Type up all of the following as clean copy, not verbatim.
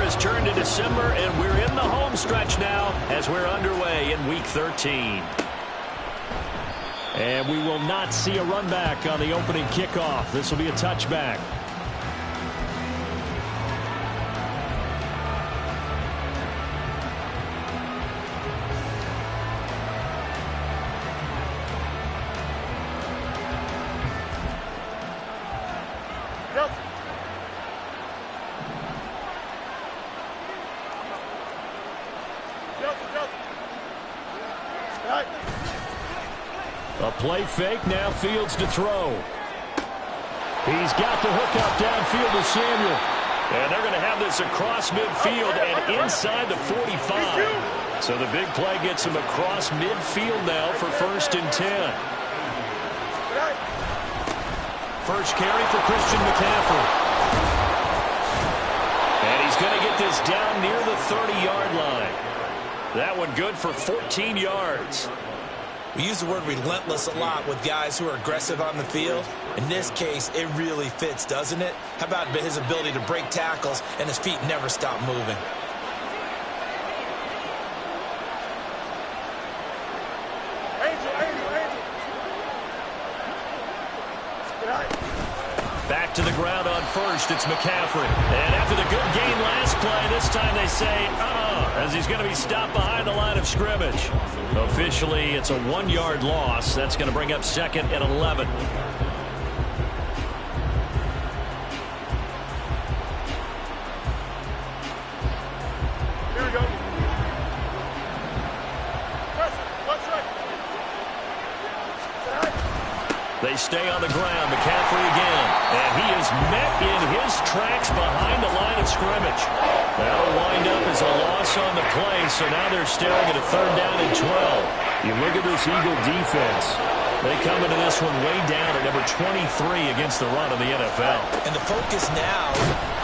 has turned to December, and we're in the home stretch now as we're underway in Week 13. And we will not see a run back on the opening kickoff. This will be a touchback. A play fake, now Fields to throw. He's got the hook up downfield to Samuel. And they're going to have this across midfield and inside the 45. So the big play gets him across midfield now for 1st and 10. First carry for Christian McCaffrey. And he's going to get this down near the 30-yard line. That one good for 14 yards. We use the word relentless a lot with guys who are aggressive on the field. In this case, it really fits, doesn't it? How about his ability to break tackles and his feet never stop moving? Back to the ground on first. It's McCaffrey. And after the good gain last play, this time they say, as he's going to be stopped behind the line of scrimmage. Officially, it's a 1-yard loss. That's going to bring up 2nd and 11. Here we go. They stay on the ground. McCaffrey again. And he is met in his tracks behind the line of scrimmage. That'll wind up as a loss on the play, so now they're staring at a 3rd down and 12. You look at this Eagle defense. They come into this one way down at number 23 against the run of the NFL. And the focus now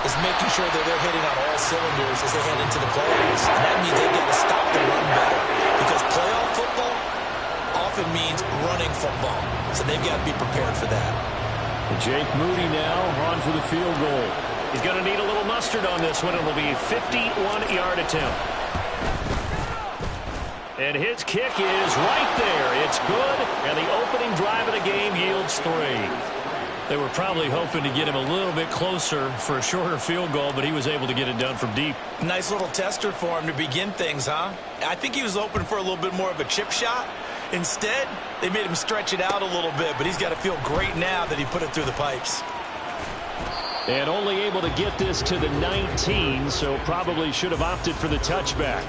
is making sure that they're hitting on all cylinders as they head into the playoffs. And that means they've got to stop the run better. Because playoff football often means running football. So they've got to be prepared for that. And Jake Moody now on for the field goal. He's going to need a little mustard on this one. It'll be a 51-yard attempt. And his kick is right there. It's good, and the opening drive of the game yields 3. They were probably hoping to get him a little bit closer for a shorter field goal, but he was able to get it done from deep. Nice little tester for him to begin things, huh? I think he was hoping for a little bit more of a chip shot. Instead, they made him stretch it out a little bit, but he's got to feel great now that he put it through the pipes. And only able to get this to the 19, so probably should have opted for the touchback.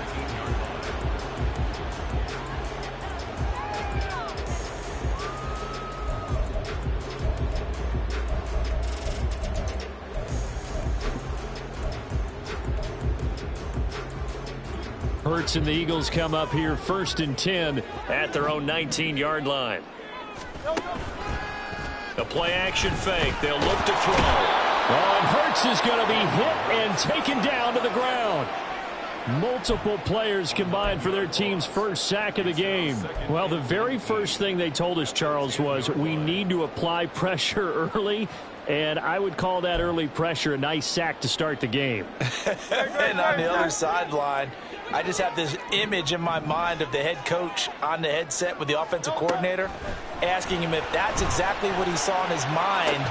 Hurts and the Eagles come up here 1st and 10 at their own 19-yard line. The play-action fake. They'll look to throw. And Hurts is going to be hit and taken down to the ground. Multiple players combined for their team's first sack of the game. Well, the very first thing they told us, Charles, was we need to apply pressure early. And I would call that early pressure a nice sack to start the game. And on the other sideline, I just have this image in my mind of the head coach on the headset with the offensive coordinator asking him if that's exactly what he saw in his mind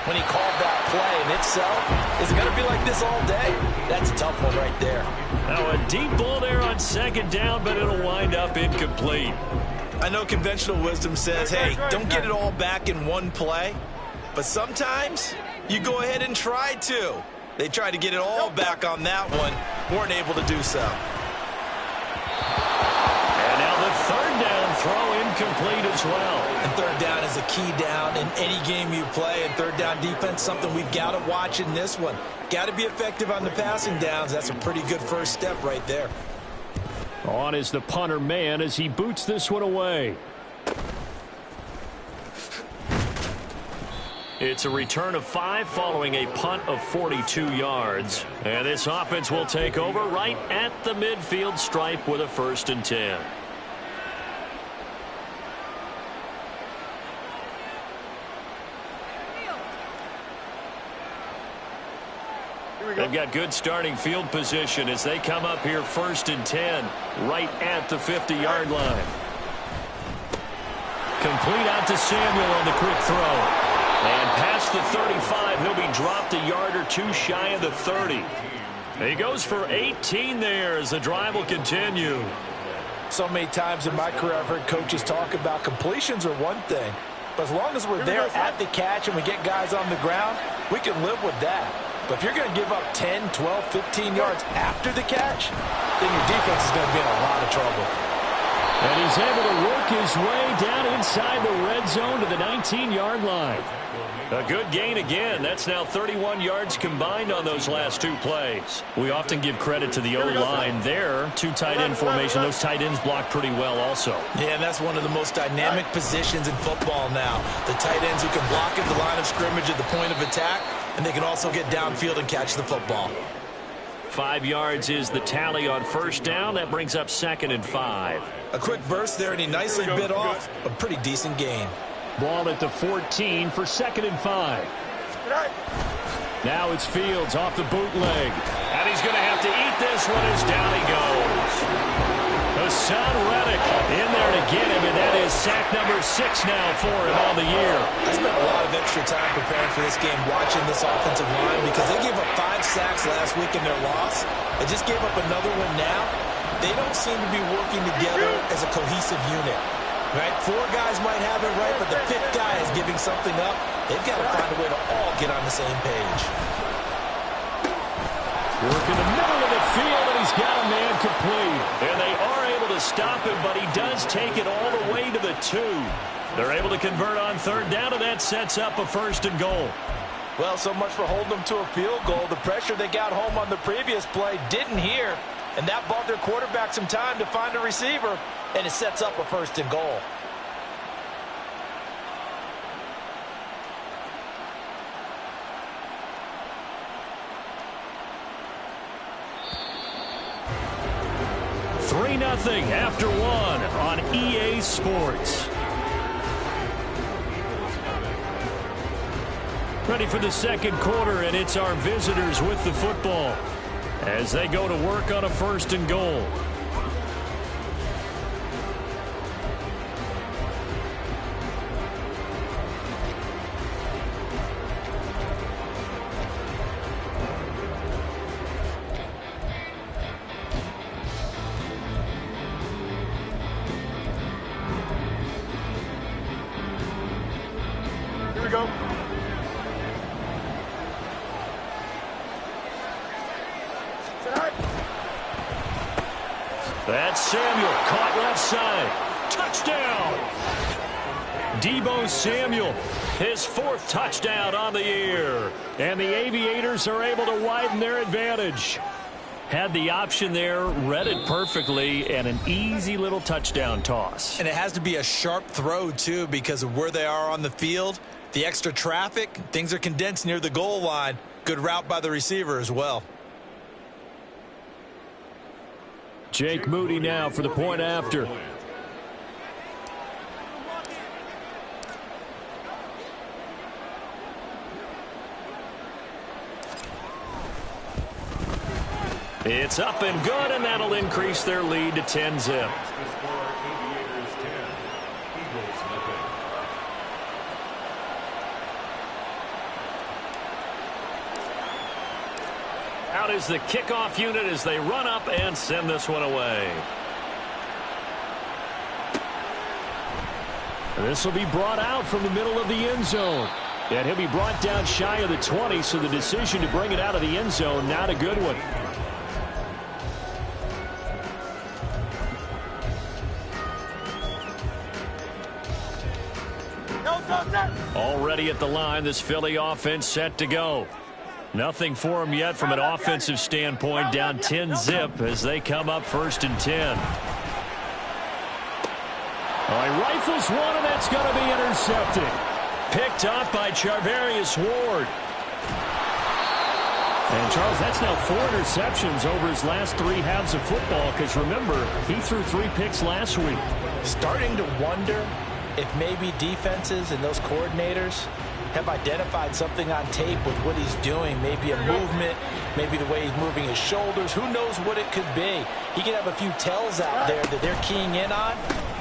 when he called that play. And if so, is it going to be like this all day? That's a tough one right there. Now a deep ball there on 2nd down, but it'll wind up incomplete. I know conventional wisdom says, hey, don't get it all back in one play. But sometimes you go ahead and try to. They tried to get it all back on that one. Weren't able to do so. And now the 3rd down throw incomplete as well. And 3rd down is a key down in any game you play. And 3rd down defense, something we've got to watch in this one. Got to be effective on the passing downs. That's a pretty good first step right there. On is the punter man as he boots this one away. It's a return of 5 following a punt of 42 yards. And this offense will take over right at the midfield stripe with a 1st and 10. They've got good starting field position as they come up here 1st and 10, right at the 50-yard line. Complete out to Samuel on the quick throw. And past the 35, he'll be dropped a yard or two shy of the 30. He goes for 18 there as the drive will continue. So many times in my career I've heard coaches talk about completions are one thing. But as long as we're there at the catch and we get guys on the ground, we can live with that. But if you're going to give up 10, 12, 15 yards after the catch, then your defense is going to be in a lot of trouble. And he's able to work his way down inside the red zone to the 19-yard line. A good gain again. That's now 31 yards combined on those last two plays. We often give credit to the O-line there. Two tight end formation. Those tight ends block pretty well also. Yeah, and that's one of the most dynamic positions in football now. The tight ends who can block at the line of scrimmage at the point of attack, and they can also get downfield and catch the football. 5 yards is the tally on first down. That brings up 2nd and 5. A quick burst there, and he nicely bit off a pretty decent gain. Ball at the 14 for 2nd and 5. Now it's Fields off the bootleg. And he's going to have to eat this one as down he goes. Hassan Reddick in there to get him, and that is sack number 6 now for him on the year. I spent a lot of extra time preparing for this game watching this offensive line because they gave up 5 sacks last week in their loss. They just gave up another one now. They don't seem to be working together as a cohesive unit. Right? 4 guys might have it right, but the 5th guy is giving something up. They've got to find a way to all get on the same page. Work in the middle of the field, and he's got a man complete. And they are able to stop him, but he does take it all the way to the 2. They're able to convert on 3rd down, and that sets up a 1st and goal. Well, so much for holding them to a field goal. The pressure they got home on the previous play didn't hear, and that bought their quarterback some time to find a receiver, and it sets up a 1st and goal. Nothing after 1 on EA Sports. Ready for the 2nd quarter, and it's our visitors with the football as they go to work on a 1st and goal. Go. That's Samuel, caught left side. Touchdown! Deebo Samuel, his 4th touchdown on the year. And the Aviators are able to widen their advantage. Had the option there, read it perfectly, and an easy little touchdown toss. And it has to be a sharp throw, too, because of where they are on the field. The extra traffic, things are condensed near the goal line. Good route by the receiver as well. Jake Moody now for the point after. It's up and good, and that'll increase their lead to 10-zip. Out is the kickoff unit as they run up and send this one away. This will be brought out from the middle of the end zone. And he'll be brought down shy of the 20, so the decision to bring it out of the end zone, not a good one. Already at the line, this Philly offense set to go. Nothing for them yet from an offensive standpoint, down 10-zip as they come up 1st and 10. Oh, he rifles one, and that's going to be intercepted. Picked up by Charvarius Ward. And, Charles, that's now 4 interceptions over his last 3 halves of football because, remember, he threw 3 picks last week. Starting to wonder if maybe defenses and those coordinators have identified something on tape with what he's doing, maybe a movement, maybe the way he's moving his shoulders, who knows what it could be. He could have a few tells out there that they're keying in on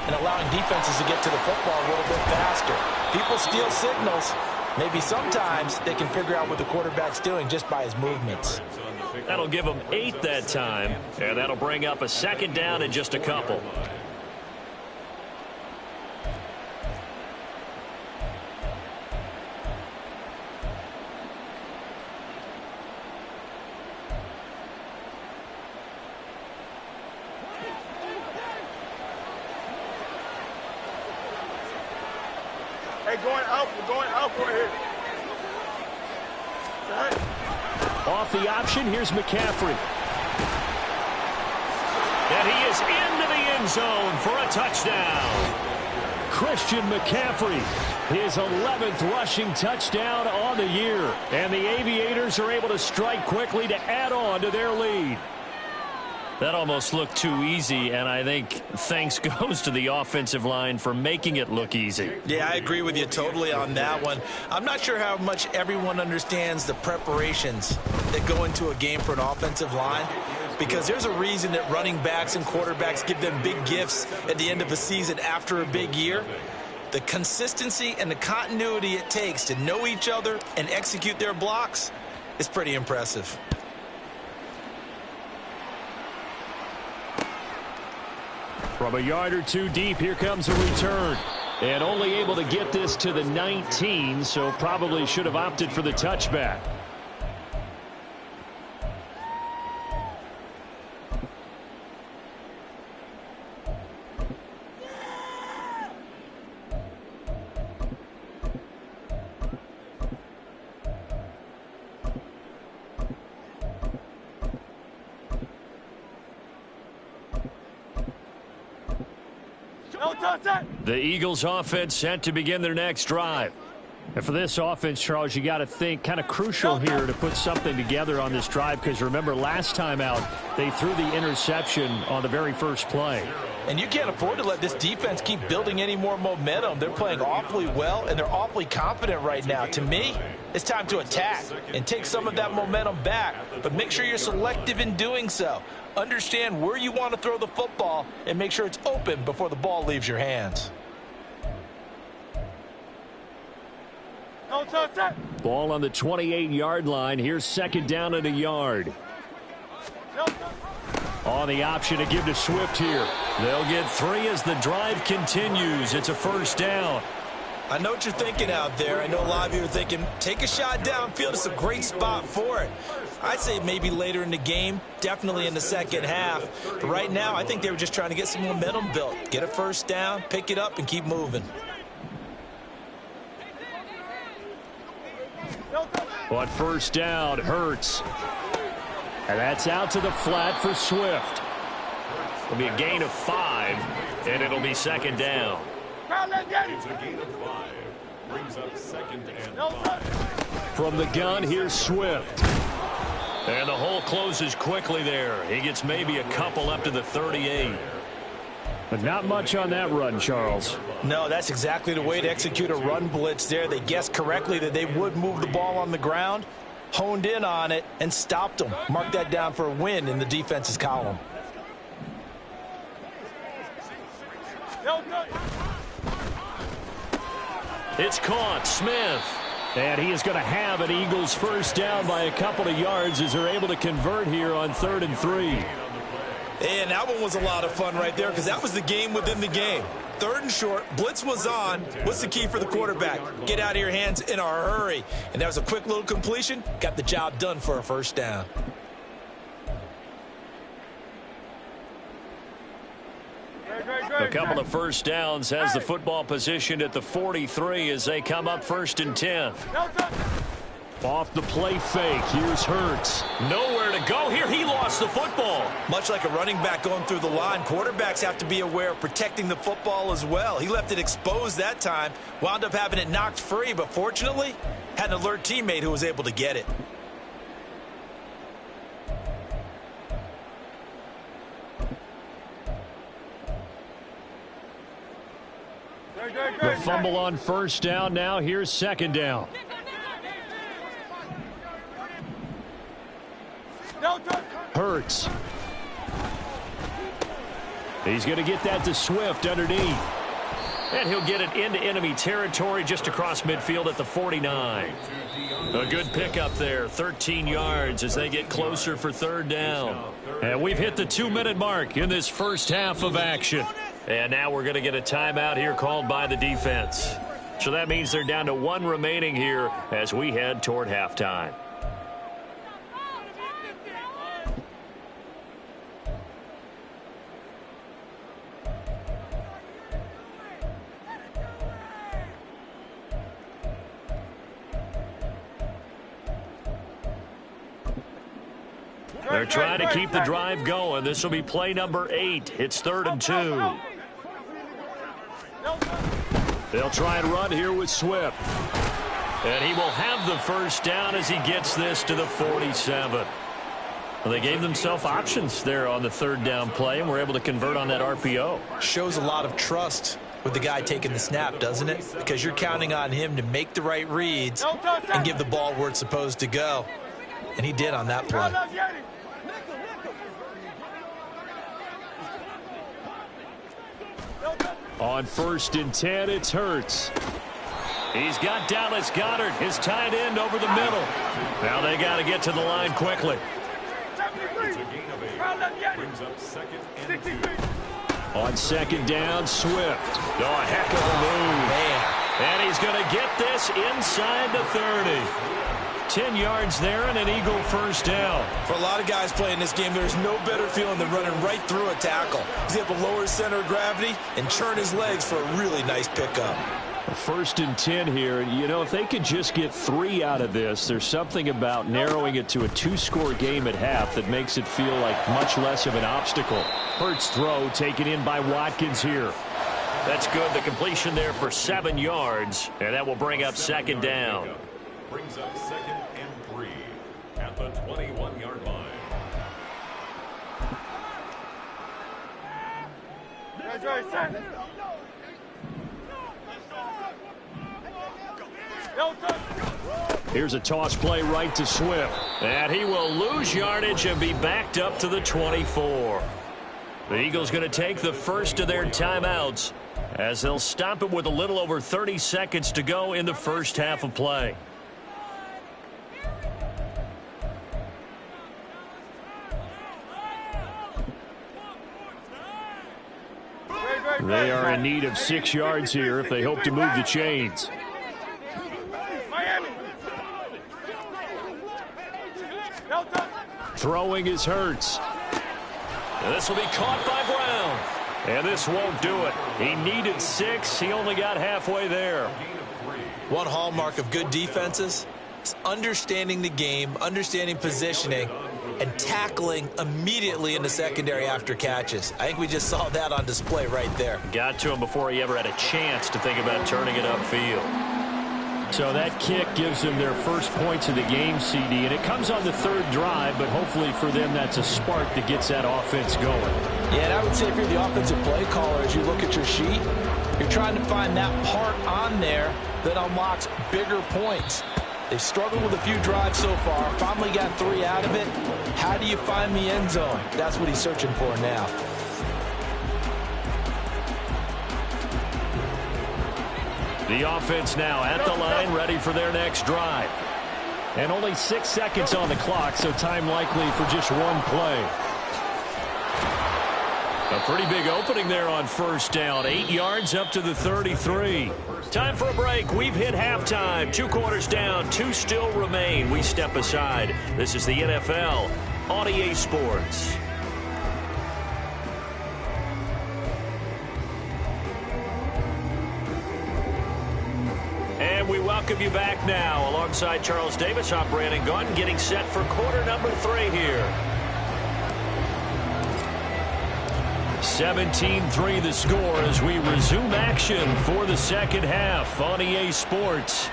and allowing defenses to get to the football a little bit faster. People steal signals. Maybe sometimes they can figure out what the quarterback's doing just by his movements. That'll give them 8 that time, and that'll bring up a second down in just a couple. Hey, going out. We're going out for here. Off the option, here's McCaffrey. And he is into the end zone for a touchdown. Christian McCaffrey, his 11th rushing touchdown on the year. And the Aviators are able to strike quickly to add on to their lead. That almost looked too easy, and I think thanks goes to the offensive line for making it look easy. Yeah, I agree with you totally on that one. I'm not sure how much everyone understands the preparations that go into a game for an offensive line, because there's a reason that running backs and quarterbacks give them big gifts at the end of the season after a big year. The consistency and the continuity it takes to know each other and execute their blocks is pretty impressive. From a yard or two deep, here comes a return. And only able to get this to the 19, so probably should have opted for the touchback. The Eagles offense set to begin their next drive. And for this offense, Charles, you got to think kind of crucial here to put something together on this drive, because remember last time out they threw the interception on the very first play. And you can't afford to let this defense keep building any more momentum. They're playing awfully well, and they're awfully confident right now. To me, it's time to attack and take some of that momentum back, but make sure you're selective in doing so. Understand where you want to throw the football and make sure it's open before the ball leaves your hands. Ball on the 28-yard line. Here's second down and a yard. On the option to give to Swift here. They'll get 3 as the drive continues. It's a first down. I know what you're thinking out there. I know a lot of you are thinking, take a shot downfield. It's a great spot for it. I'd say maybe later in the game, definitely in the second half. But right now, I think they were just trying to get some momentum built. Get a first down, pick it up, and keep moving. But first down, Hurts. And that's out to the flat for Swift. It'll be a gain of 5, and it'll be second down. It's a gain of 5. Brings up second and 5. From the gun, here's Swift. And the hole closes quickly there. He gets maybe a couple up to the 38. But not much on that run, Charles. No, that's exactly the way to execute a run blitz there. They guessed correctly that they would move the ball on the ground, honed in on it, and stopped them. Mark that down for a win in the defense's column. It's caught. Smith. And he is going to have an Eagles first down by a couple of yards as they're able to convert here on 3rd and 3. And that one was a lot of fun right there, because that was the game within the game. 3rd and short, blitz was on. What's the key for the quarterback? Get out of your hands in a hurry. And that was a quick little completion. Got the job done for a first down. A couple of first downs has the football positioned at the 43 as they come up 1st and 10. Off the play fake, here's Hurts. Nowhere to go here. He lost the football. Much like a running back going through the line, quarterbacks have to be aware of protecting the football as well. He left it exposed that time, wound up having it knocked free, but fortunately, had an alert teammate who was able to get it. The fumble on first down. Now here's second down. Hurts. He's going to get that to Swift underneath. And he'll get it into enemy territory just across midfield at the 49. A good pickup there, 13 yards as they get closer for third down. And we've hit the 2-minute mark in this first half of action. And now we're going to get a timeout here called by the defense. So that means they're down to 1 remaining here as we head toward halftime. They're trying to keep the drive going. This will be play number 8. It's 3rd and 2. They'll try and run here with Swift. And he will have the first down as he gets this to the 47. Well, they gave themselves options there on the 3rd down play and were able to convert on that RPO. Shows a lot of trust with the guy taking the snap, doesn't it? Because you're counting on him to make the right reads and give the ball where it's supposed to go. And he did on that play. On 1st and 10, it's Hurts. He's got Dallas Goedert, his tight end, over the middle. Now they got to get to the line quickly. It's a gain of 8. Brings up 2nd and 2. On 2nd down, Swift. Oh, a heck of a move. Man. And he's going to get this inside the 30. 10 yards there and an Eagle first down. For a lot of guys playing this game, there's no better feeling than running right through a tackle. He's able to lower his center of gravity and churn his legs for a really nice pickup. 1st and 10 here. You know, if they could just get 3 out of this, there's something about narrowing it to a 2-score game at half that makes it feel like much less of an obstacle. Hurts throw taken in by Watkins here. That's good. The completion there for 7 yards, and that will bring up 2nd down. Brings up 2nd and 3 at the 21-yard line. Here's a toss play right to Swift. And he will lose yardage and be backed up to the 24. The Eagles going to take the first of their timeouts as they'll stop it with a little over 30 seconds to go in the first half of play. They are in need of 6 yards here if they hope to move the chains. Throwing is Hurts. And this will be caught by Brown. And this won't do it. He needed 6. He only got halfway there. One hallmark of good defenses is understanding the game, understanding positioning, and tackling immediately in the secondary after catches. I think we just saw that on display right there. Got to him before he ever had a chance to think about turning it upfield. So that kick gives them their first points of the game, CD, and it comes on the 3rd drive, but hopefully for them that's a spark that gets that offense going. Yeah, and I would say if you're the offensive play caller, as you look at your sheet, you're trying to find that part on there that unlocks bigger points. They've struggled with a few drives so far, finally got 3 out of it. How do you find the end zone? That's what he's searching for now. The offense now at the line, ready for their next drive. And only 6 seconds on the clock, so time likely for just one play. A pretty big opening there on first down. 8 yards up to the 33. Time for a break. We've hit halftime. 2 quarters down. 2 still remain. We step aside. This is the NFL on EA Sports. And we welcome you back now. Alongside Charles Davis, I'm Brandon Gaudin, getting set for quarter number 3 here. 17-3 the score as we resume action for the second half on EA Sports.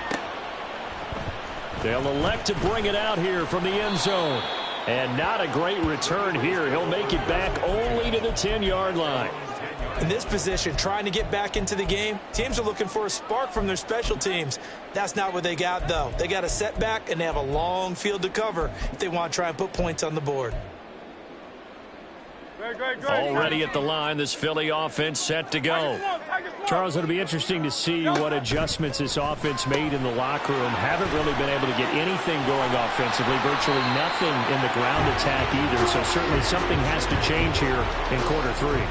They'll elect to bring it out here from the end zone. And not a great return here. He'll make it back only to the 10-yard line. In this position, trying to get back into the game, teams are looking for a spark from their special teams. That's not what they got, though. They got a setback, and they have a long field to cover if they want to try and put points on the board. Already at the line, this Philly offense set to go. Charles, it'll be interesting to see what adjustments this offense made in the locker room. Haven't really been able to get anything going offensively, virtually nothing in the ground attack either, so certainly something has to change here in quarter three.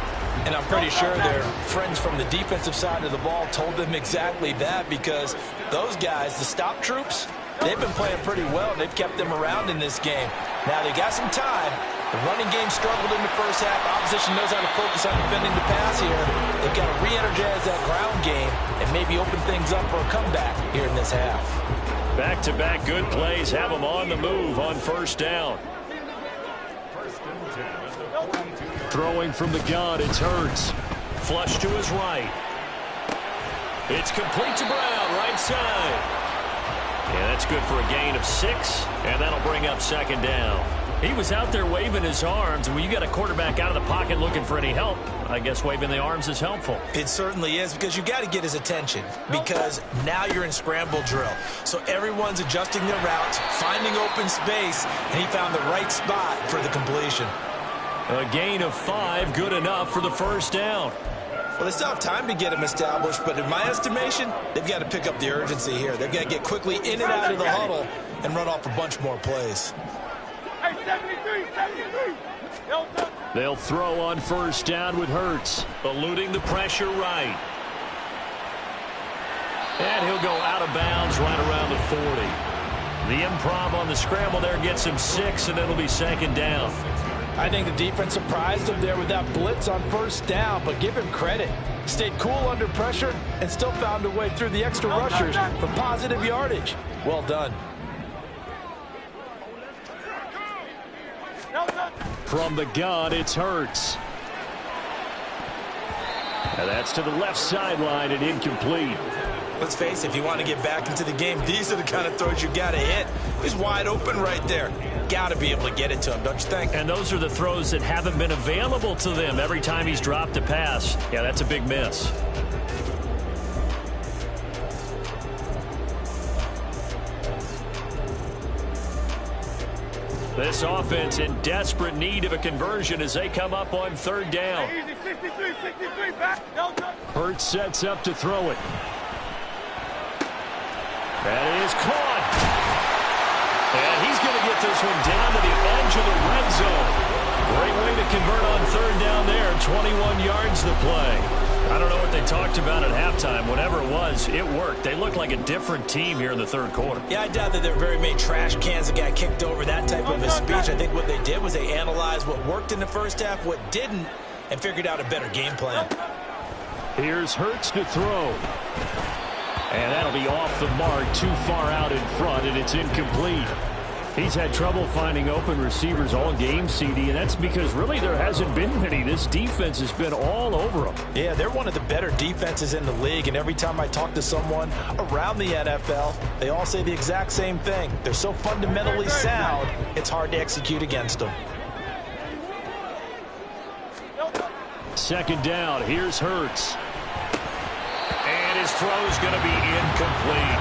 And I'm pretty sure their friends from the defensive side of the ball told them exactly that, because those guys, the stop troops, they've been playing pretty well. They've kept them around in this game. Now they got some time. The running game struggled in the first half. Opposition knows how to focus on defending the pass here. They've got to re-energize that ground game and maybe open things up for a comeback here in this half. Back-to-back good plays have them on the move on first down. Throwing from the gun, it's Hurts. Flush to his right. It's complete to Brown, right side. Yeah, that's good for a gain of 6, and that'll bring up second down. He was out there waving his arms, and when you got a quarterback out of the pocket looking for any help, I guess waving the arms is helpful. It certainly is, because you got to get his attention, because now you're in scramble drill. So everyone's adjusting their routes, finding open space, and he found the right spot for the completion. A gain of 5, good enough for the first down. Well, they still have time to get him established, but in my estimation, they've got to pick up the urgency here. They've got to get quickly in and out of the huddle and run off a bunch more plays. Hey, 73. They'll throw on first down with Hurts, eluding the pressure right. And he'll go out of bounds right around the 40. The improv on the scramble there gets him 6, and it'll be second down. I think the defense surprised him there with that blitz on first down, but give him credit. Stayed cool under pressure and still found a way through the extra rushers for positive yardage. Well done. From the gun, it's Hurts. And that's to the left sideline and incomplete. Let's face it, if you want to get back into the game, these are the kind of throws you got to hit. He's wide open right there. Got to be able to get it to him, don't you think? And those are the throws that haven't been available to them every time he's dropped a pass. Yeah, that's a big miss. This offense in desperate need of a conversion as they come up on third down. Easy, 63, back. Hurts sets up to throw it. That is caught. And he's going to get this one down to the edge of the red zone. Great way to convert on third down there. 21 yards the play. I don't know what they talked about at halftime. Whatever it was, it worked. They looked like a different team here in the third quarter. Yeah, I doubt that there were very many trash cans that got kicked over, that type of a speech. I think what they did was they analyzed what worked in the first half, what didn't, and figured out a better game plan. Here's Hurts to throw. And that'll be off the mark, too far out in front, and it's incomplete. He's had trouble finding open receivers all game, CD, and that's because really there hasn't been many. This defense has been all over them. Yeah, they're one of the better defenses in the league, and every time I talk to someone around the NFL, they all say the exact same thing. They're so fundamentally sound, it's hard to execute against them. Second down, here's Hurts. And his throw's going to be incomplete.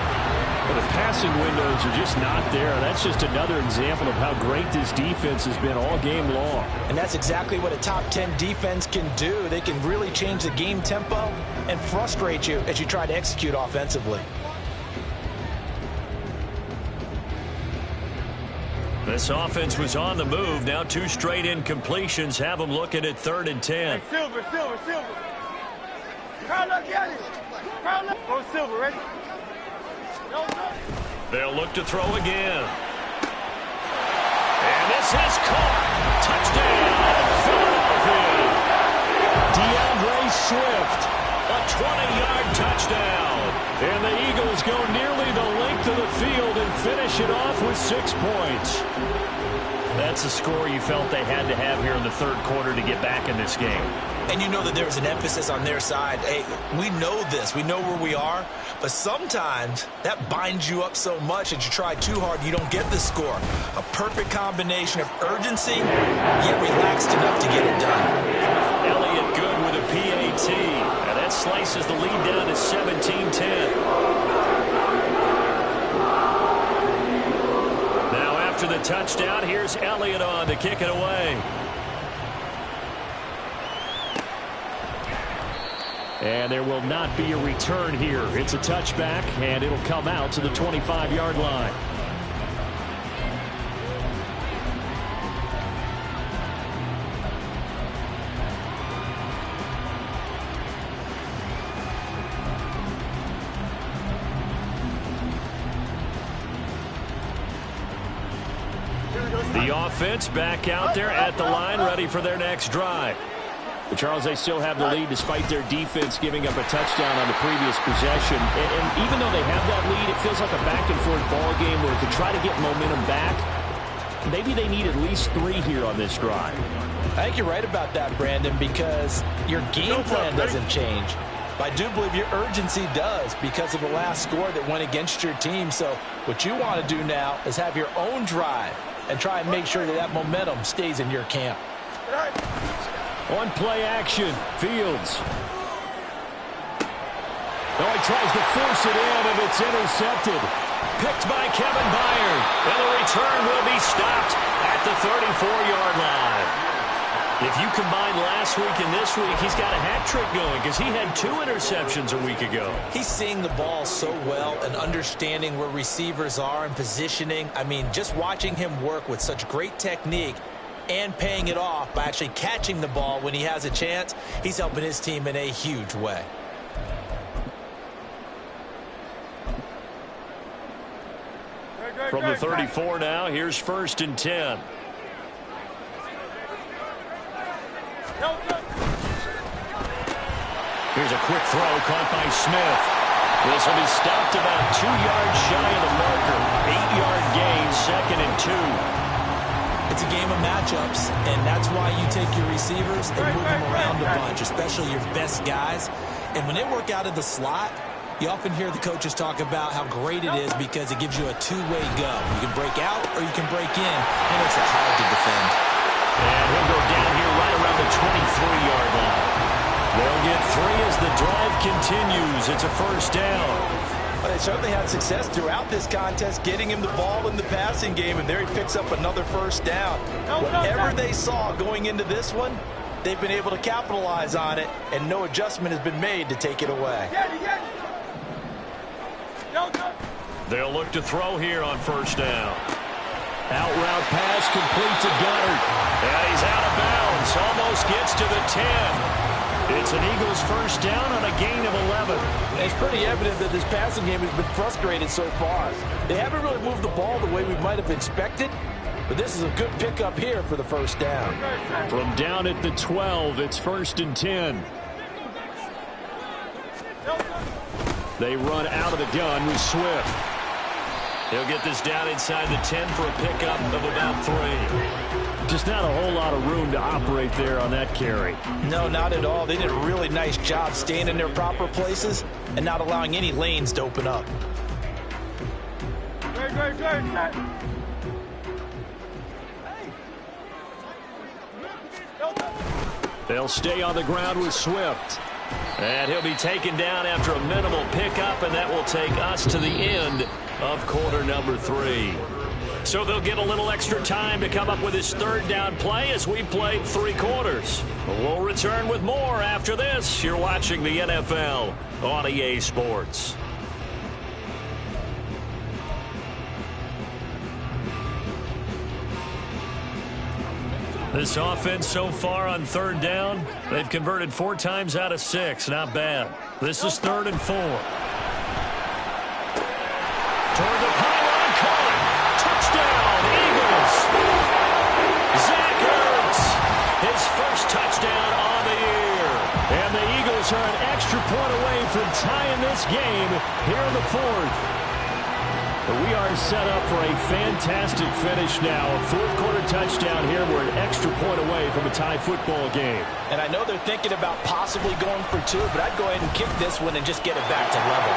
Well, the passing windows are just not there. That's just another example of how great this defense has been all game long. And that's exactly what a top 10 defense can do. They can really change the game tempo and frustrate you as you try to execute offensively. This offense was on the move. Now 2 straight incompletions have them looking at 3rd and 10. Hey, Silver. Crowd up, get it. Crowd up. Go Silver, ready? They'll look to throw again. And this is caught. Touchdown, Philadelphia. DeAndre Swift, a 20-yard touchdown. And the Eagles go nearly the length of the field and finish it off with 6 points. That's a score you felt they had to have here in the third quarter to get back in this game. And you know that there's an emphasis on their side. Hey, we know this. We know where we are. But sometimes that binds you up so much that you try too hard, you don't get the score. A perfect combination of urgency, yet relaxed enough to get it done. Elliott good with a PAT. PAT. And that slices the lead down to 17-10. Now after the touchdown, here's Elliott on to kick it away. And there will not be a return here. It's a touchback, and it'll come out to the 25-yard line. The offense back out there at the line, ready for their next drive. But Charles, they still have the lead despite their defense giving up a touchdown on the previous possession. And even though they have that lead, it feels like a back-and-forth ball game where to try to get momentum back, maybe they need at least 3 here on this drive. I think you're right about that, Brandon, because your game plan doesn't change. But I do believe your urgency does because of the last score that went against your team. So what you want to do now is have your own drive and try and make sure that that momentum stays in your camp. On play action, Fields. Oh, he tries to force it in, and it's intercepted. Picked by Kevin Byard. And the return will be stopped at the 34-yard line. If you combine last week and this week, he's got a hat trick going because he had 2 interceptions a week ago. He's seeing the ball so well and understanding where receivers are and positioning. I mean, just watching him work with such great technique and paying it off by actually catching the ball when he has a chance, he's helping his team in a huge way. From the 34 now, here's 1st and 10. Here's a quick throw caught by Smith. This will be stopped about 2 yards shy of the marker. 8-yard gain, 2nd and 2. It's a game of matchups, and that's why you take your receivers and move them around a bunch, especially your best guys. And when they work out of the slot, you often hear the coaches talk about how great it is because it gives you a 2-way go. You can break out or you can break in, and it makes it hard to defend. And he'll go down here right around the 23-yard line. They'll get 3 as the drive continues. It's a 1st down. Well, they certainly had success throughout this contest, getting him the ball in the passing game, and there he picks up another 1st down. Whatever they saw going into this one, they've been able to capitalize on it, and no adjustment has been made to take it away. They'll look to throw here on 1st down. Out route pass complete to Goddard. And he's out of bounds. Almost gets to the 10. It's an Eagles 1st down on a gain of 11. It's pretty evident that this passing game has been frustrated so far. They haven't really moved the ball the way we might have expected, but this is a good pickup here for the 1st down. From down at the 12, it's 1st and 10. They run out of the gun with Swift. He'll get this down inside the 10 for a pickup of about 3. Just not a whole lot of room to operate there on that carry. No, not at all. They did a really nice job staying in their proper places and not allowing any lanes to open up. They'll stay on the ground with Swift. And he'll be taken down after a minimal pickup, and that will take us to the end of quarter number 3. So they'll get a little extra time to come up with his 3rd down play as we played 3 quarters. We'll return with more after this. You're watching the NFL on EA Sports. This offense so far on 3rd down, they've converted 4 times out of 6. Not bad. This is 3rd and 4. Toward the pylon, caught. Touchdown, Eagles. Zach Ertz, his 1st touchdown on the year. And the Eagles are an extra point away from tying this game here in the 4th. But we are set up for a fantastic finish now. A 4th quarter touchdown here. We're an extra point away from a tie football game. And I know they're thinking about possibly going for 2, but I'd go ahead and kick this one and just get it back to level.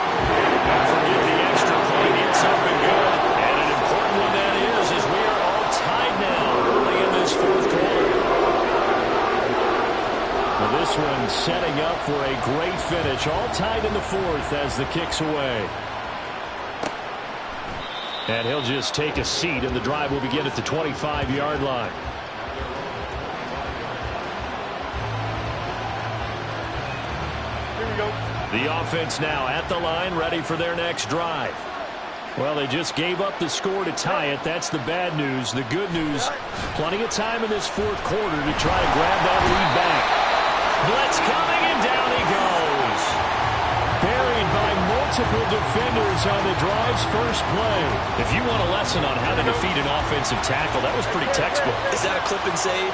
Forget the extra point. It's up and good. And an important one that is we are all tied now early in this 4th quarter. Well, this one setting up for a great finish. All tied in the fourth as the kick's away. And he'll just take a seat, and the drive will begin at the 25-yard line. Here we go. The offense now at the line, ready for their next drive. Well, they just gave up the score to tie it. That's the bad news. The good news, plenty of time in this fourth quarter to try and grab that lead back. Blitz coming, and down he goes. Buried by multiple defenders on the drive's first play. If you want a lesson on how to defeat an offensive tackle, that was pretty textbook. Is that a clip and save?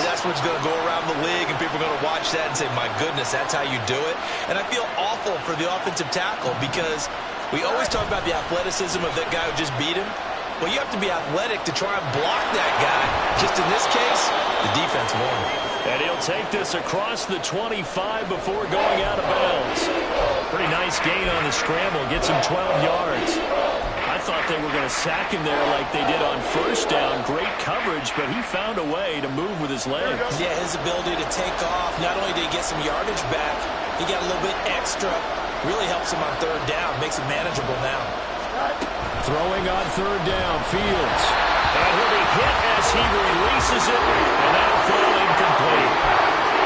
That's what's going to go around the league, and people are going to watch that and say, my goodness, that's how you do it? And I feel awful for the offensive tackle because we always talk about the athleticism of that guy who just beat him. Well, you have to be athletic to try and block that guy. Just in this case, the defense won. And he'll take this across the 25 before going out of bounds. Pretty nice gain on the scramble. Gets him 12 yards. I thought they were going to sack him there like they did on first down. Great coverage, but he found a way to move with his legs. Yeah, his ability to take off. Not only did he get some yardage back, he got a little bit extra. Really helps him on third down. Makes it manageable now. Throwing on third down, Fields. And he'll be hit as he releases it, and that'll fall incomplete.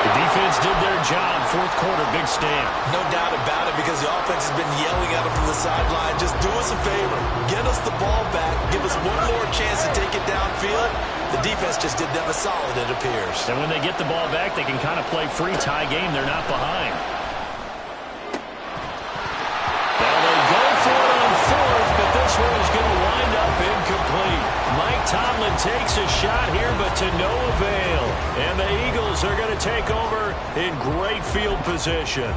The defense did their job. Fourth quarter, big stand. No doubt about it, because the offense has been yelling at him from the sideline. Just do us a favor. Get us the ball back. Give us one more chance to take it downfield. The defense just did them a solid, it appears. And when they get the ball back, they can kind of play free tie game. They're not behind. Now they go for it on fourth, but this one is going to wind up incomplete. Mike Tomlin takes a shot here, but to no avail. And the Eagles are going to take over in great field position.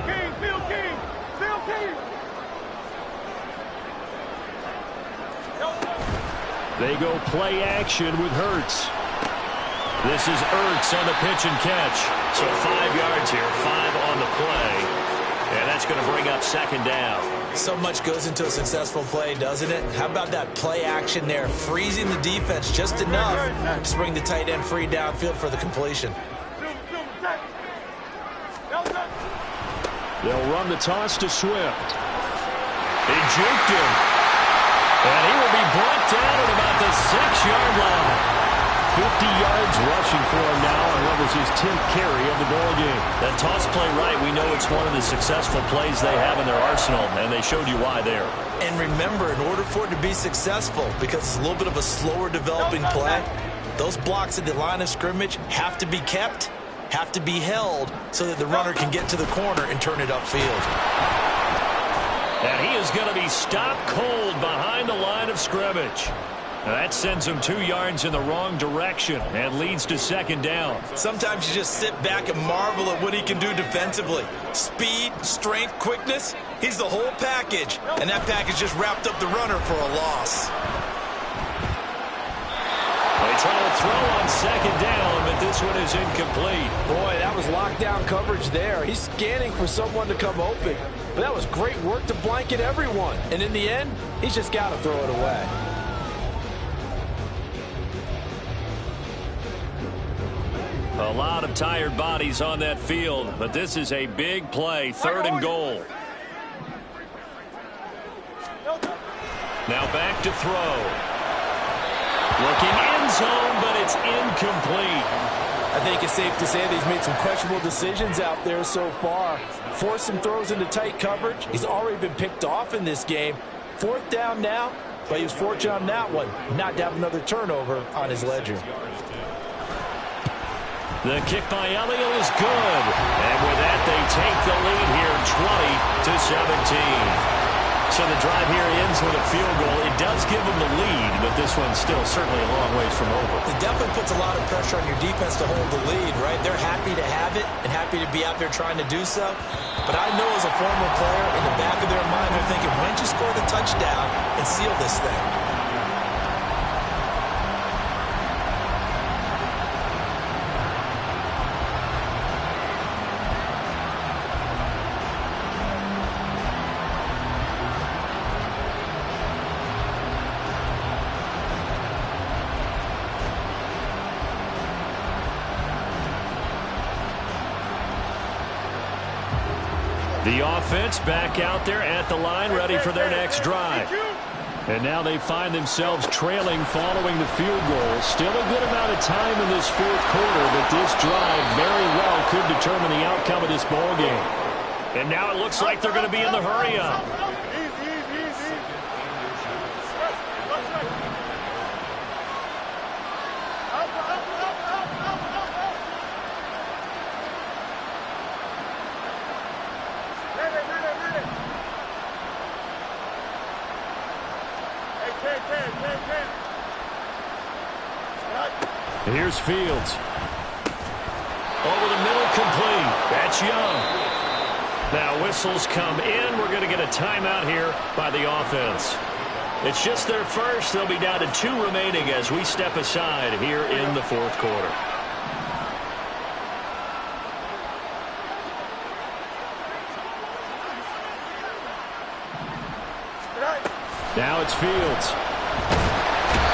King, Field King, Field King. They go play action with Hurts. This is Ertz on the pitch and catch. So 5 yards here, 5 on the play. And that's going to bring up second down. So much goes into a successful play, doesn't it? How about that play action there? Freezing the defense just enough to bring the tight end free downfield for the completion. They'll run the toss to Swift. He juked him. And he will be brought down at about the 6-yard line. 50 yards rushing for him now on what was his 10th carry of the ball game. That toss play right, we know it's one of the successful plays they have in their arsenal, and they showed you why there. And remember, in order for it to be successful, because it's a little bit of a slower developing play, those blocks at the line of scrimmage have to be kept, have to be held, so that the runner can get to the corner and turn it upfield. And he is going to be stopped cold behind the line of scrimmage. Now that sends him 2 yards in the wrong direction and leads to second down. Sometimes you just sit back and marvel at what he can do defensively. Speed, strength, quickness, he's the whole package. And that package just wrapped up the runner for a loss. They try to throw on second down, but this one is incomplete. Boy, that was lockdown coverage there. He's scanning for someone to come open. But that was great work to blanket everyone. And in the end, he's just got to throw it away. A lot of tired bodies on that field, but this is a big play, 3rd and goal. Now back to throw. Looking end zone, but it's incomplete. I think it's safe to say that he's made some questionable decisions out there so far. Forced some throws into tight coverage. He's already been picked off in this game. 4th down now, but he was fortunate on that one, not to have another turnover on his ledger. The kick by Elliott is good. And with that, they take the lead here, 20-17. So the drive here ends with a field goal. It does give them the lead, but this one's still certainly a long ways from over. It definitely puts a lot of pressure on your defense to hold the lead, right? They're happy to have it and happy to be out there trying to do so. But I know as a former player, in the back of their mind, they're thinking, when did you score the touchdown and seal this thing? The offense back out there at the line, ready for their next drive. And now they find themselves trailing following the field goal. Still a good amount of time in this fourth quarter, but this drive very well could determine the outcome of this ball game. And now it looks like they're going to be in the hurry-up. Here's Fields. Over the middle, complete. That's Young. Now whistles come in. We're going to get a timeout here by the offense. It's just their first. They'll be down to 2 remaining as we step aside here in the fourth quarter. Now it's Fields.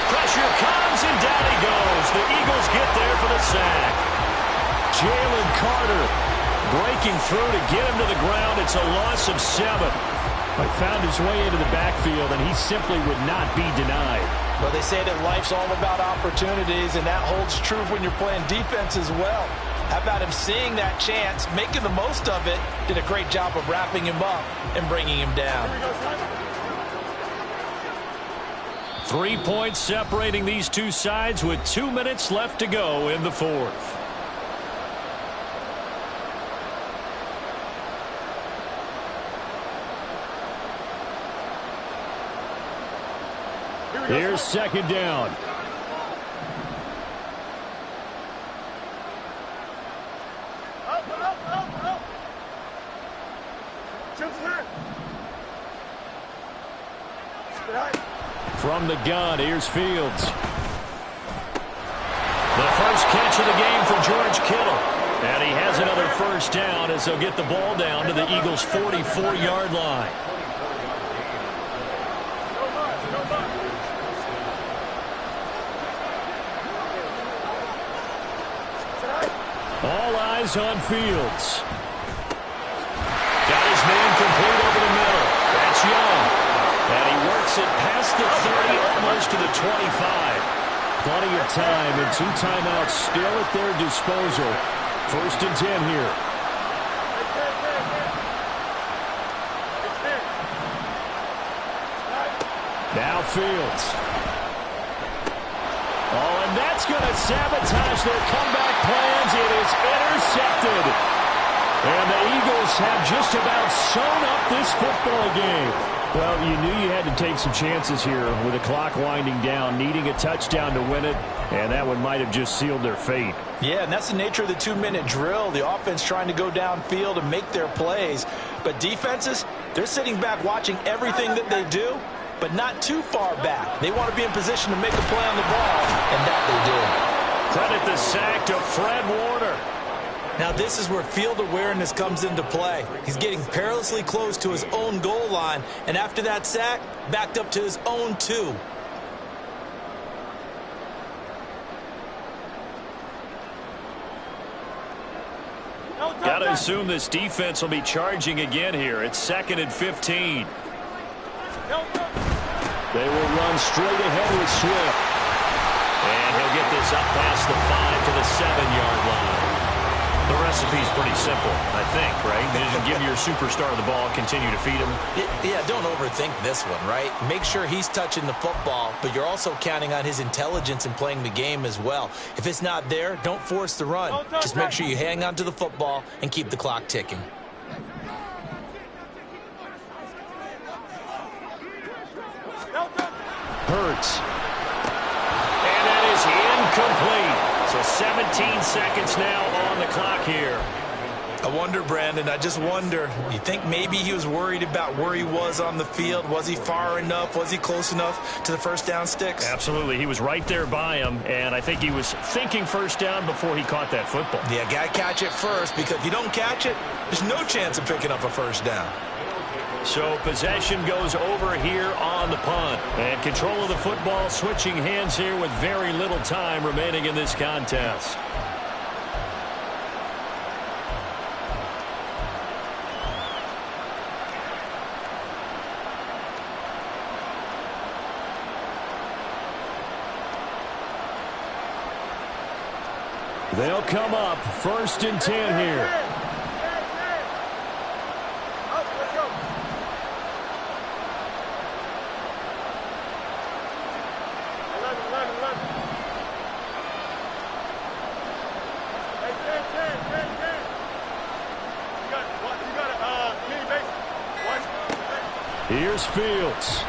Pressure comes, and down he goes. The Eagles get there for the sack. Jalen Carter breaking through to get him to the ground. It's a loss of 7. But found his way into the backfield, and he simply would not be denied. Well, they say that life's all about opportunities, and that holds true when you're playing defense as well. How about him seeing that chance, making the most of it, did a great job of wrapping him up and bringing him down. 3 points separating these two sides with 2 minutes left to go in the fourth. Here's second down. From the gun, here's Fields. The first catch of the game for George Kittle. And he has another first down as they'll get the ball down to the Eagles' 44-yard line. All eyes on Fields. Got his man complete over the middle. That's Young. And he works it past the 30, almost to the 25. Plenty of time and 2 timeouts still at their disposal. First and 10 here. Now Fields. Oh, and that's going to sabotage their comeback plans. It is intercepted. And the Eagles have just about sewn up this football game. Well, you knew you had to take some chances here with the clock winding down, needing a touchdown to win it, and that one might have just sealed their fate. Yeah, and that's the nature of the 2-minute drill. The offense trying to go downfield and make their plays. But defenses, they're sitting back watching everything that they do, but not too far back. They want to be in position to make a play on the ball, and that they do. Credit the sack to Fred Warner. Now this is where field awareness comes into play. He's getting perilously close to his own goal line, and after that sack, backed up to his own 2. Got to assume this defense will be charging again here. It's 2nd and 15. They will run straight ahead with Swift. And he'll get this up past the 5 to the 7-yard line. The recipe's pretty simple, I think, right? You just give your superstar the ball, continue to feed him. Yeah, don't overthink this one, right? Make sure he's touching the football, but you're also counting on his intelligence in playing the game as well. If it's not there, don't force the run. Just make sure you hang on to the football and keep the clock ticking. Hurts. And that is incomplete. So 17 seconds now on the clock here. I wonder, Brandon, I just wonder, you think maybe he was worried about where he was on the field? Was he far enough? Was he close enough to the first down sticks? Absolutely. He was right there by him, and I think he was thinking first down before he caught that football. Yeah, got to catch it first, because if you don't catch it, there's no chance of picking up a first down. So possession goes over here on the punt. And control of the football switching hands here with very little time remaining in this contest. They'll come up 1st and 10 here. Here's Fields.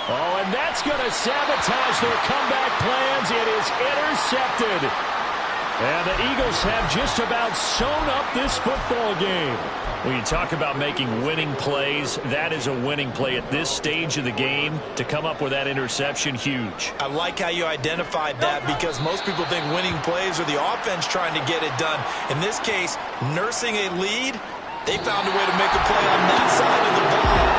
Oh, and that's going to sabotage their comeback plans. It is intercepted. And the Eagles have just about sewn up this football game. When you talk about making winning plays, that is a winning play at this stage of the game. To come up with that interception, huge. I like how you identified that, because most people think winning plays are the offense trying to get it done. In this case, nursing a lead, they found a way to make a play on that side of the ball.